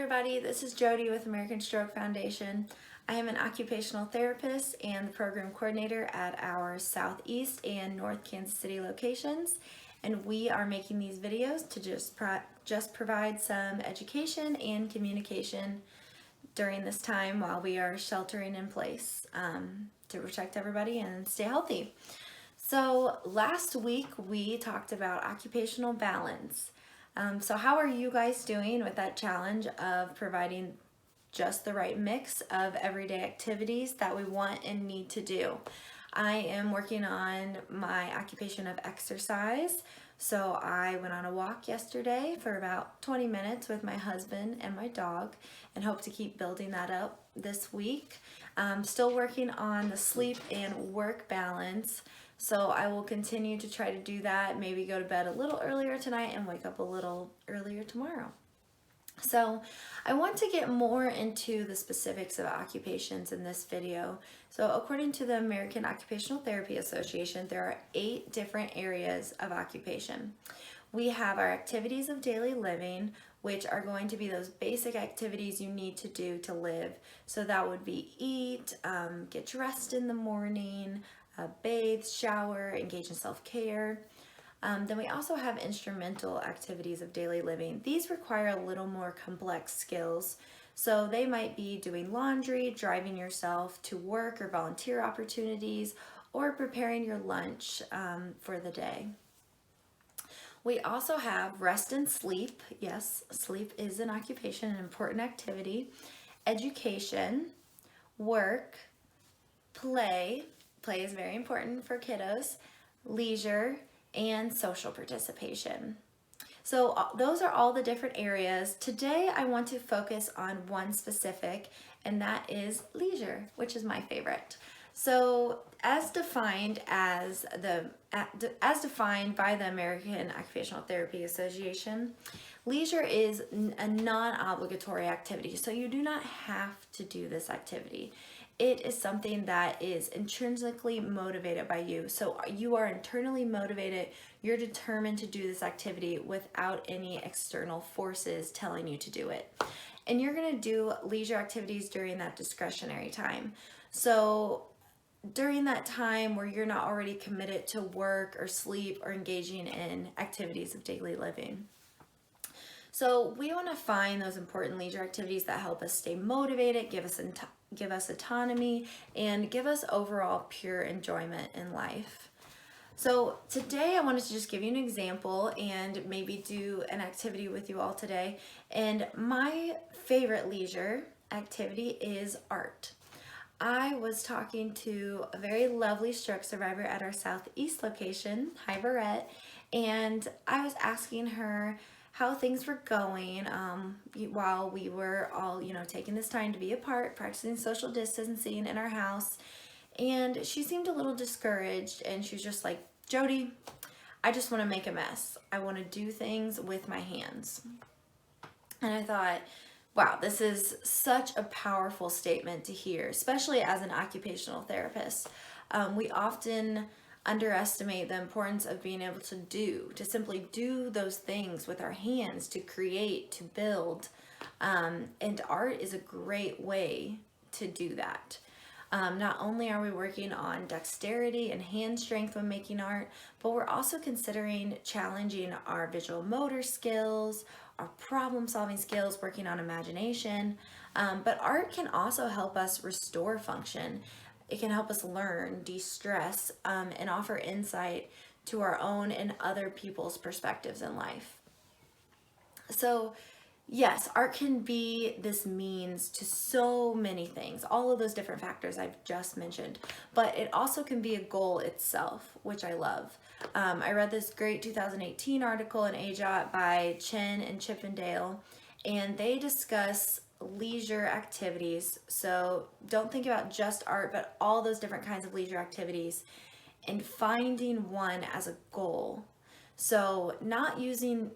everybody, this is Jody with American Stroke Foundation. I am an occupational therapist and the program coordinator at our Southeast and North Kansas City locations, and we are making these videos to just provide some education and communication during this time while we are sheltering in place to protect everybody and stay healthy. So last week we talked about occupational balance. So how are you guys doing with that challenge of providing just the right mix of everyday activities that we want and need to do? I am working on my occupation of exercise. So I went on a walk yesterday for about 20 minutes with my husband and my dog and hope to keep building that up this week. Still working on the sleep and work balance. So I will continue to try to do that, maybe go to bed a little earlier tonight and wake up a little earlier tomorrow. So I want to get more into the specifics of occupations in this video. So according to the American Occupational Therapy Association, there are 8 different areas of occupation. We have our activities of daily living, which are going to be those basic activities you need to do to live. So that would be eat, get dressed in the morning, bathe, shower, engage in self-care. Then we also have instrumental activities of daily living. These require a little more complex skills. So they might be doing laundry, driving yourself to work or volunteer opportunities, or preparing your lunch for the day. We also have rest and sleep. Yes, sleep is an occupation, an important activity. Education, work, play. Play is very important for kiddos, leisure, and social participation. So those are all the different areas. Today I want to focus on one specific, and that is leisure, which is my favorite. So as defined by the American Occupational Therapy Association, leisure is a non-obligatory activity. So you do not have to do this activity. It is something that is intrinsically motivated by you. So you are internally motivated. You're determined to do this activity without any external forces telling you to do it. And you're going to do leisure activities during that discretionary time. So during that time where you're not already committed to work or sleep or engaging in activities of daily living. So we want to find those important leisure activities that help us stay motivated, give us autonomy, and give us overall pure enjoyment in life. So today I wanted to just give you an example and maybe do an activity with you all today. And my favorite leisure activity is art. I was talking to a very lovely stroke survivor at our Southeast location, hi Barrett, and I was asking her how things were going while we were all, taking this time to be apart, practicing social distancing in our house. And she seemed a little discouraged, and she was just like, Jody, I just want to make a mess. I want to do things with my hands. And I thought, wow, this is such a powerful statement to hear, especially as an occupational therapist. We often underestimate the importance of being able to simply do those things with our hands, to create, to build. And art is a great way to do that. Not only are we working on dexterity and hand strength when making art, but we're also considering challenging our visual motor skills, our problem solving skills, working on imagination. But art can also help us restore function. It can help us learn, de-stress, and offer insight to our own and other people's perspectives in life. So yes, art can be this means to so many things, all of those different factors I've just mentioned, but it also can be a goal itself, which I love. I read this great 2018 article in AJOT by Chen and Chippendale, and they discuss leisure activities. So don't think about just art, but all those different kinds of leisure activities, and finding one as a goal. So not using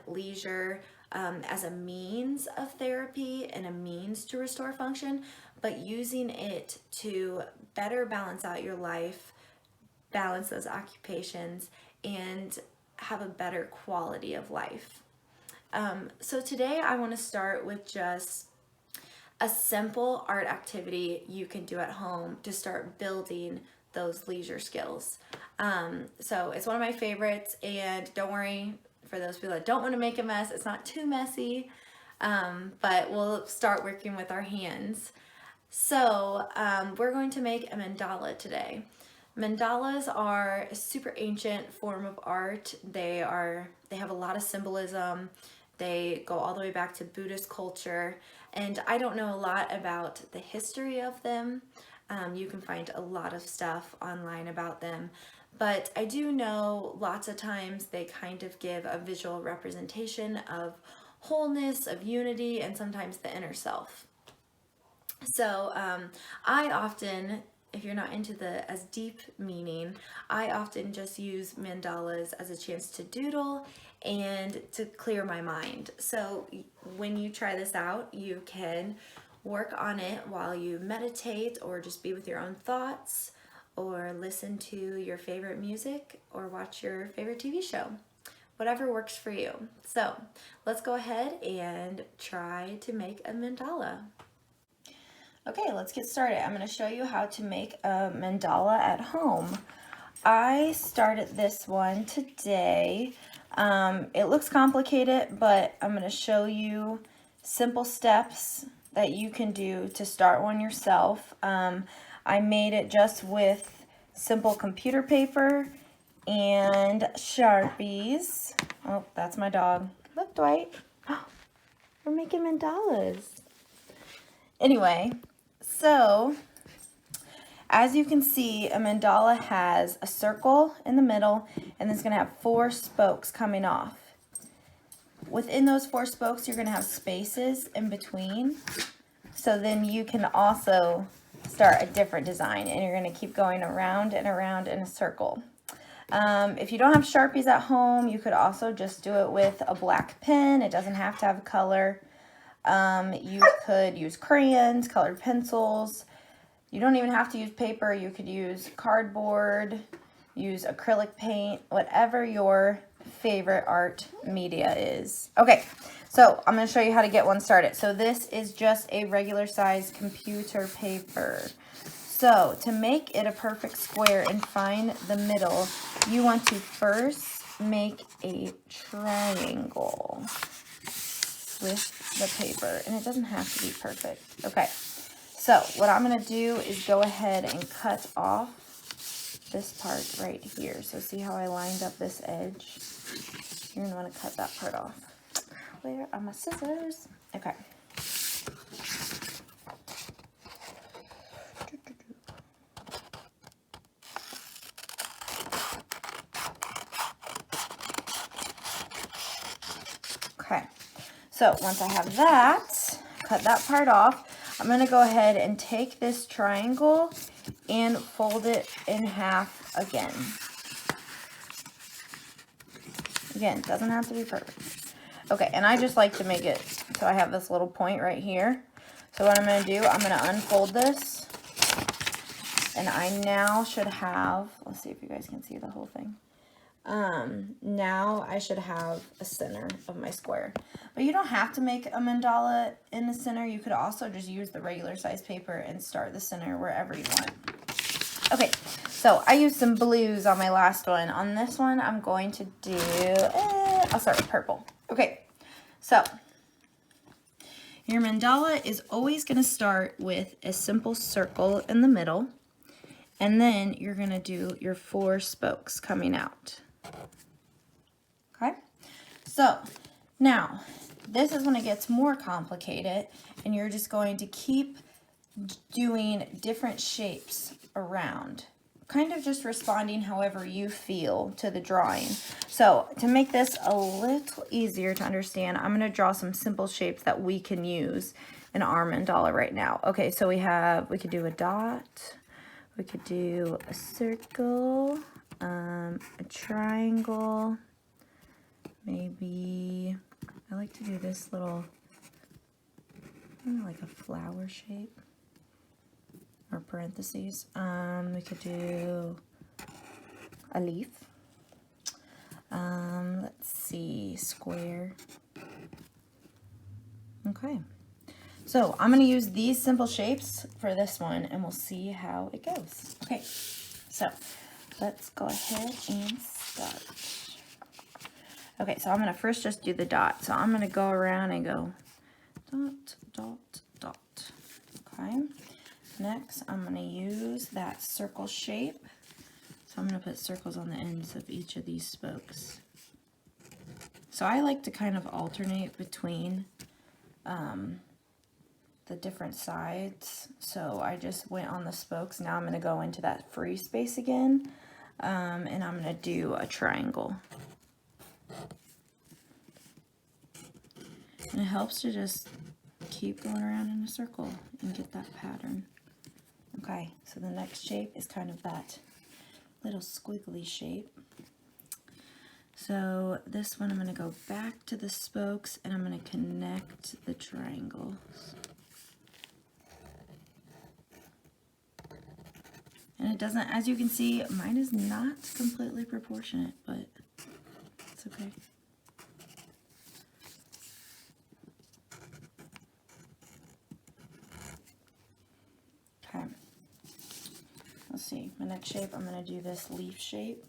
leisure as a means of therapy and a means to restore function, but using it to better balance out your life, balance those occupations, and have a better quality of life. So today I want to start with just a simple art activity you can do at home to start building those leisure skills. So it's one of my favorites, and don't worry, for those people that don't want to make a mess, it's not too messy, but we'll start working with our hands. So we're going to make a mandala today. Mandalas are a super ancient form of art. They have a lot of symbolism. They go all the way back to Buddhist culture, and I don't know a lot about the history of them. You can find a lot of stuff online about them, but I do know lots of times they kind of give a visual representation of wholeness, of unity, and sometimes the inner self. So I often, if you're not into the as deep meaning, I often just use mandalas as a chance to doodle and to clear my mind. So when you try this out, you can work on it while you meditate, or just be with your own thoughts, or listen to your favorite music, or watch your favorite TV show. Whatever works for you. So let's go ahead and try to make a mandala. Okay, let's get started. I'm going to show you how to make a mandala at home. I started this one today. It looks complicated, but I'm going to show you simple steps that you can do to start one yourself. I made it just with simple computer paper and Sharpies. Oh, that's my dog. Look, Dwight. Oh, we're making mandalas. Anyway, so as you can see, a mandala has a circle in the middle, and it's going to have 4 spokes coming off. Within those 4 spokes, you're going to have spaces in between. So then you can also start a different design, and you're going to keep going around and around in a circle. If you don't have Sharpies at home, you could also just do it with a black pen. It doesn't have to have a color. You could use crayons, colored pencils. You don't even have to use paper. You could use cardboard, use acrylic paint, whatever your favorite art media is. Okay, so I'm going to show you how to get one started. So this is just a regular size computer paper. So to make it a perfect square and find the middle, you want to first make a triangle with the paper, and it doesn't have to be perfect. Okay, so what I'm going to do is go ahead and cut off this part right here. So see how I lined up this edge? You're going to want to cut that part off. Where are my scissors? Okay. Okay, so once I have that, cut that part off, I'm going to go ahead and take this triangle and fold it in half again. Again, it doesn't have to be perfect. Okay, and I just like to make it so I have this little point right here. So what I'm going to do, I'm going to unfold this, and I now should have, let's see if you guys can see the whole thing. Now I should have a center of my square, but you don't have to make a mandala in the center. You could also just use the regular size paper and start the center wherever you want. Okay, so I used some blues on my last one. On this one, I'm going to do, I'll start with purple. Okay, so your mandala is always going to start with a simple circle in the middle, and then you're going to do your 4 spokes coming out. Okay, so now this is when it gets more complicated, and you're just going to keep doing different shapes around, kind of just responding however you feel to the drawing. So to make this a little easier to understand, I'm going to draw some simple shapes that we can use in our mandala right now. Okay, so we could do a dot, we could do a circle, a triangle, maybe I like to do this little, like a flower shape, or parentheses. We could do a leaf. Let's see, square. Okay. So I'm going to use these simple shapes for this one, and we'll see how it goes. Okay, so let's go ahead and start. Okay, so I'm going to first just do the dot. So I'm going to go around and go dot, dot, dot. Okay. Next, I'm going to use that circle shape. So I'm going to put circles on the ends of each of these spokes. So I like to kind of alternate between the different sides. So I just went on the spokes. Now I'm going to go into that free space again, and I'm going to do a triangle. And it helps to just keep going around in a circle and get that pattern. Okay, so the next shape is kind of that little squiggly shape. So this one I'm going to go back to the spokes and I'm going to connect the triangles. And it doesn't, as you can see, mine is not completely proportionate, but it's okay. Okay. Let's see, my next shape, I'm going to do this leaf shape.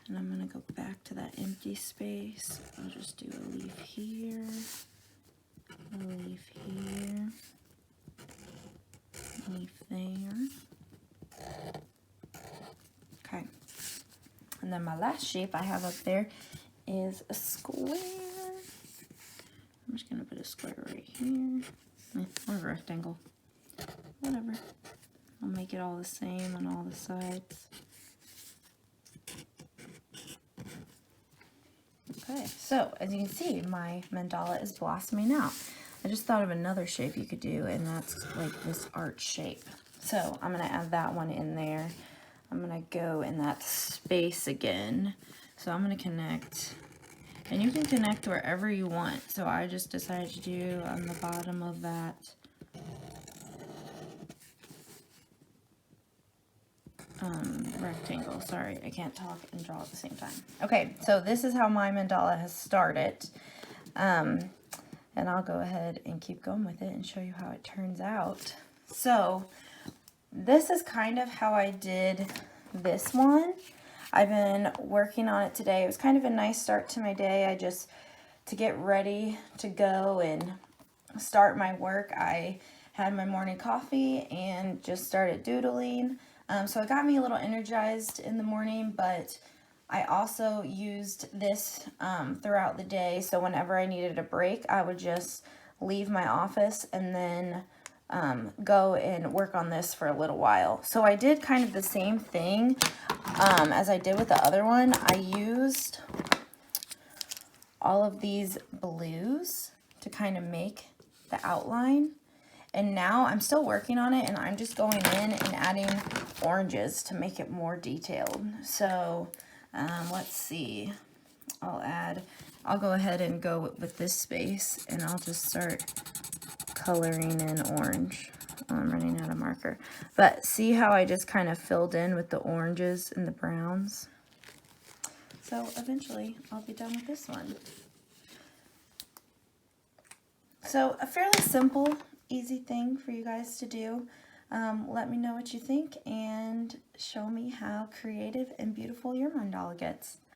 And I'm going to go back to that empty space. I'll just do a leaf here, a leaf here, a leaf there. Okay. And then my last shape I have up there is a square. I'm just going to put a square right here. Or a rectangle. Whatever. I'll make it all the same on all the sides. Okay, so as you can see, my mandala is blossoming out. I just thought of another shape you could do, and that's like this arch shape. So I'm going to add that one in there. I'm going to go in that space again. So I'm going to connect, and you can connect wherever you want. So I just decided to do on the bottom of that rectangle. Sorry, I can't talk and draw at the same time. Okay, so this is how my mandala has started. And I'll go ahead and keep going with it and show you how it turns out. So this is kind of how I did this one. I've been working on it today. It was kind of a nice start to my day. I just, to get ready to go and start my work, I had my morning coffee and just started doodling. So it got me a little energized in the morning, but I also used this throughout the day. So whenever I needed a break, I would just leave my office and then go and work on this for a little while. So I did kind of the same thing as I did with the other one. I used all of these blues to kind of make the outline. And now I'm still working on it, and I'm just going in and adding oranges to make it more detailed. So let's see. I'll go ahead and go with this space, and I'll just start coloring in orange. I'm running out of marker. But see how I just kind of filled in with the oranges and the browns? So eventually I'll be done with this one. So a fairly simple, easy thing for you guys to do. Let me know what you think and show me how creative and beautiful your mandala gets.